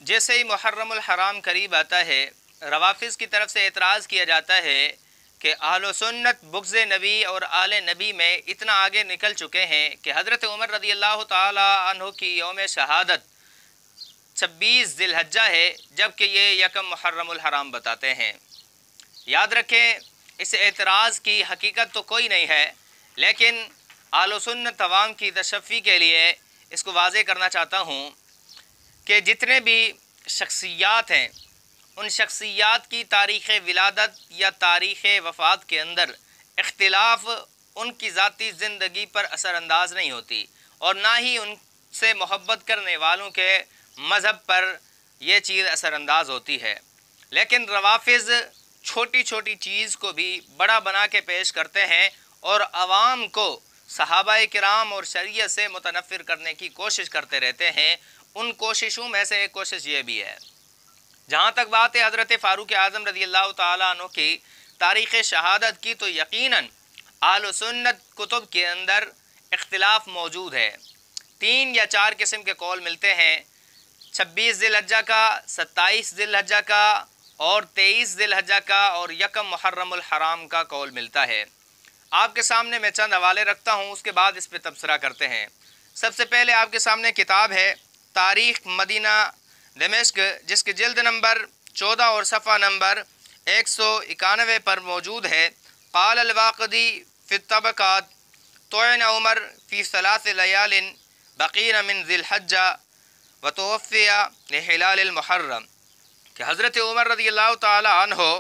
जैसे ही मुहर्रमुल हराम करीब आता है, रवाफिज़ की तरफ से एतराज़ किया जाता है कि अहले सुन्नत बुग़्ज़ नबी और आले नबी में इतना आगे निकल चुके हैं कि हज़रत उमर रज़ियल्लाहु ताला अन्हु की यौम शहादत 26 ज़िलहज्जा है, जबकि ये यकम मुहर्रमुल हराम बताते हैं। याद रखें, इस एतराज़ की हकीकत तो कोई नहीं है, लेकिन अहले सुन्नत अवाम की तशफ़ी के लिए इसको वाज़े करना चाहता हूँ कि जितने भी शख्सियात हैं, उन शख्सियात की तारीख़ विलादत या तारीख़ वफ़ात के अंदर इख्तिलाफ़ उनकी ज़ाती ज़िंदगी पर असरानंदाज नहीं होती, और ना ही उनसे मोहब्बत करने वालों के मज़हब पर यह चीज़ असरानंदाज होती है। लेकिन रवाफ़िज़ छोटी छोटी चीज़ को भी बड़ा बना के पेश करते हैं और आवाम को सहाबाए किराम और शरीयत से मुतनफ़िर करने की कोशिश करते रहते हैं। उन कोशिशों में से एक कोशिश ये भी है, जहाँ तक बात है हज़रत फ़ारूक आज़म रज़ियल्लाहु ताला अन्हु की तारीख़ शहादत की, तो यकीनन अहले सुन्नत कुतुब के अंदर इख्तिलाफ़ मौजूद है। 3 या 4 किस्म के कौल मिलते हैं, 26 ज़िलहज्जा का, 27 ज़िलहज्जा का और 23 ज़िलहज्जा का और यकम मुहर्रमुल हराम का कौल मिलता है। आपके सामने मैं चंद हवाले रखता हूँ, उसके बाद इस पर तबसरा करते हैं। सबसे पहले आपके सामने किताब है तारीख़ मदीना दमिश्क, जिसके जिल्द नंबर 14 और सफ़ा नंबर 191 पर मौजूद है। क़ाल अल-वाक़िदी फ़ी तबक़ात तोअन उमर फ़ी सलास लयालिन बक़ीन मिन ज़िलहज्जा व तवफ़्फ़िया लिहिलाल मुहर्रम, कि हज़रत उमर रज़ियल्लाहु ताला अन्हु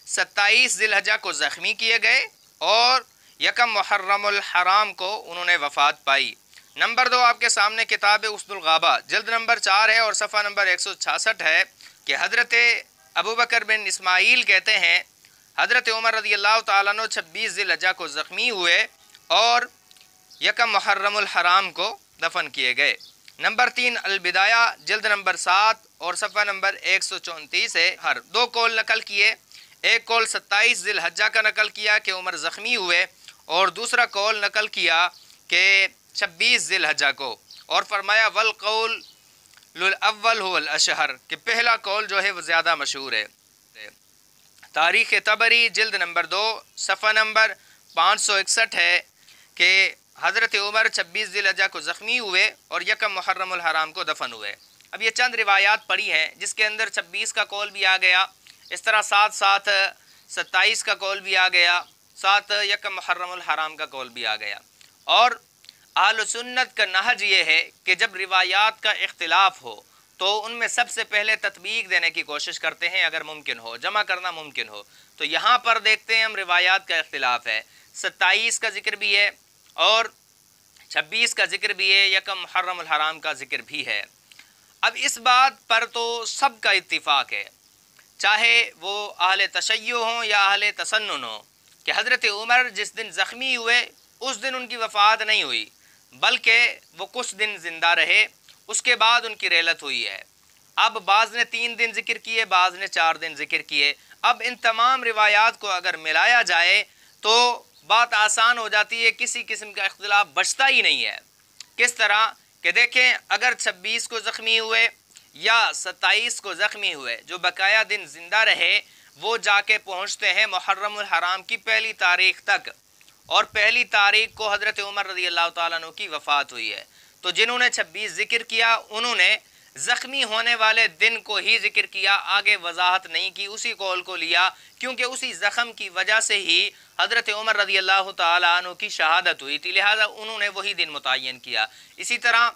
27 ज़िलहज्जा को ज़ख्मी किए गए और यकम मुहर्रमुल हराम को उन्होंने वफ़ात पाई। नंबर 2 आपके सामने किताब उसदुल गाबा, जल्द नंबर 4 है और सफ़ा नंबर 166 है, कि हज़रत अबू बकर बिन इस्माइल कहते हैं हज़रत उमर रज़ियल्लाहु ताला अन्हु 26 ज़िलहज्जा को ज़ख्मी हुए और यकम मुहर्रमुल हराम को दफन किए गए। नंबर 3 अल-बिदाया, जल्द नंबर 7 और सफ़ा नंबर 134 है। हर 2 कौल नकल किए, एक कौल 27 ज़िलहज्जा का नकल किया कि उमर ज़ख्मी हुए, और दूसरा कौल नकल किया कि 26 ज़िलहज्जा को, और फरमाया वल कौल लुल अव्वल हुवल अशहर, कि पहला कौल जो है वो ज़्यादा मशहूर है। तारीख़ तबरी, जिल्द नंबर 2 सफ़ा नंबर 561 है कि हज़रत उमर 26 ज़िलहज्जा को ज़ख्मी हुए और यकम मुहर्रमुल हराम को दफन हुए। अब ये चंद रिवायात पढ़ी हैं जिसके अंदर 26 का कौल भी आ गया, इस तरह साथ साथ 27 का कौल भी आ गया, साथ यकम मुहर्रमुल हराम का कौल भी आ गया। और अहले सुन्नत का नहज ये है कि जब रिवायात का इख्तिलाफ हो तो उनमें सबसे पहले तत्बीक देने की कोशिश करते हैं, अगर मुमकिन हो, जमा करना मुमकिन हो। तो यहाँ पर देखते हैं हम रिवायात का इख्तिलाफ है, 27 का जिक्र भी है और 26 का जिक्र भी है, यकम मुहर्रमुल हराम का जिक्र भी है। अब इस बात पर तो सबका इत्तिफाक है, चाहे वो अहले तशय्यो हों या अहले तसन्नुन हो, कि हज़रत उमर जिस दिन ज़ख्मी हुए उस दिन उनकी वफ़ात नहीं हुई, बल्कि वो कुछ दिन ज़िंदा रहे, उसके बाद उनकी रेलत हुई है। अब बाज़ ने 3 दिन ज़िक्र किए, बाज़ ने 4 दिन ज़िक्र किए। अब इन तमाम रिवायात को अगर मिलाया जाए तो बात आसान हो जाती है, किसी किस्म का इख्तिलाफ बचता ही नहीं है। किस तरह कि देखें, अगर 26 को ज़ख्मी हुए या 27 को ज़ख्मी हुए, जो बकाया दिन ज़िंदा रहे वो जाके पहुँचते हैं मुहर्रमुल हराम की पहली तारीख़ तक, और पहली तारीख़ को हज़रत उमर रज़ियल्लाहु ताला अन्हु की वफ़ात हुई है। तो जिन्होंने 26 ज़िक्र किया उन्होंने ज़ख्मी होने वाले दिन को ही ज़िक्र किया, आगे वजाहत नहीं की, उसी कौल को लिया, क्योंकि उसी ज़ख्म की वजह से ही हज़रत उमर रज़ियल्लाहु ताला अन्हु की शहादत हुई थी, लिहाजा उन्होंने वही दिन मुतय्यन किया। इसी तरह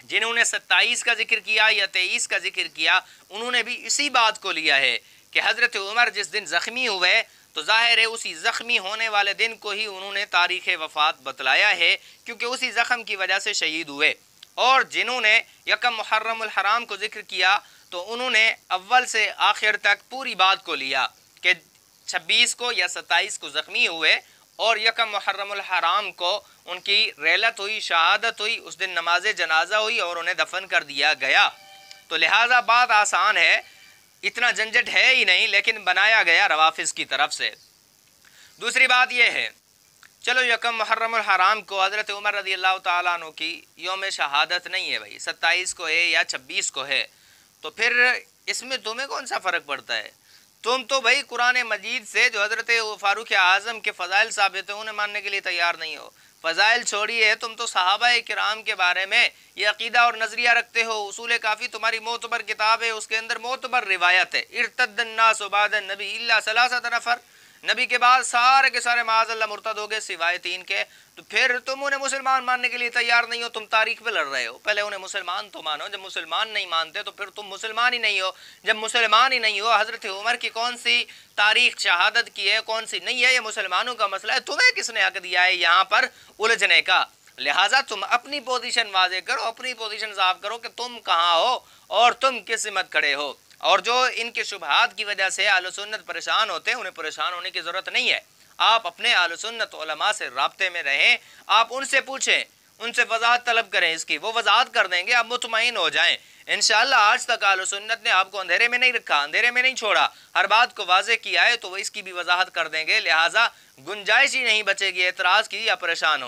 जिन्होंने 27 का जिक्र किया या 23 का जिक्र किया, उन्होंने भी इसी बात को लिया है कि हज़रत उमर जिस दिन ज़ख्मी हुए तो ज़ाहिर है उसी ज़ख्मी होने वाले दिन को ही उन्होंने तारीख़ वफ़ात बतलाया है, क्योंकि उसी ज़ख्म की वजह से शहीद हुए। और जिन्होंने यकम मुहर्रमुल हराम को जिक्र किया तो उन्होंने अव्वल से आखिर तक पूरी बात को लिया कि 26 को या 27 को ज़ख्मी हुए और यकम मुहर्रमुल हराम को उनकी रेलत हुई, शहादत हुई, उस दिन नमाज जनाजा हुई और उन्हें दफन कर दिया गया। तो लिहाजा बात आसान है, इतना झंझट है ही नहीं, लेकिन बनाया गया रवाफिज़ की तरफ से। दूसरी बात यह है, चलो यकम मुहर्रमुल हराम को हज़रत उमर रज़ियल्लाहु ताला अन्हु की यौम शहादत नहीं है भाई, 27 को है या 26 को है, تو پھر اس میں تمہیں کون سا فرق پڑتا ہے؟ تم تو بھائی قرآن مجید سے جو حضرت فاروق اعظم کے فضائل ثابت ہیں انہیں ماننے کے لیے تیار نہیں ہو۔ فضائل چھوڑیے، تم تو صحابہ کرام کے بارے میں یہ عقیدہ اور نظریہ رکھتے ہو۔ اصول کافی تمہاری معتبر کتاب ہے، اس کے اندر معتبر روایت ہے، ارتد الناس بعد النبی الا ثلاثۃ نفر، نبی کے بعد سارے کے سارے معاذ اللہ مرتد ہو گئے سوائے 3 کے۔ تو پھر تم انہیں مسلمان ماننے کے لیے تیار نہیں ہو، تم تاریخ پہ لڑ رہے ہو۔ پہلے انہیں مسلمان تو مانو، جب مسلمان نہیں مانتے تو پھر تم مسلمان ہی نہیں ہو۔ جب مسلمان ہی نہیں ہو، حضرت عمر کی کون سی تاریخ شہادت کی ہے، کون سی نہیں ہے، یہ مسلمانوں کا مسئلہ ہے، تمہیں کس نے حق دیا ہے یہاں پر الجھنے کا؟ لہٰذا تم اپنی پوزیشن واضح کرو، اپنی پوزیشن صاف کرو کہ تم کہاں ہو اور تم کس سمت کھڑے ہو۔ اور جو ان کے شبہات کی وجہ سے اہل سنت پریشان ہوتے ہیں، انہیں پریشان ہونے کی ضرورت نہیں ہے۔ آپ اپنے اہل سنت علماء سے رابطے میں رہیں، آپ ان سے پوچھیں، ان سے وضاحت طلب کریں اس کی، وہ وضاحت کر دیں گے، آپ مطمئن ہو جائیں۔ انشاءاللہ آج تک اہل سنت نے آپ کو اندھیرے میں نہیں رکھا، اندھیرے میں نہیں چھوڑا، ہر بات کو واضح کیا ہے، تو وہ اس کی بھی وضاحت کر دیں گے۔ لہٰذا گنجائش ہی نہیں بچے گی اعتراض کی یا پریشان ہونے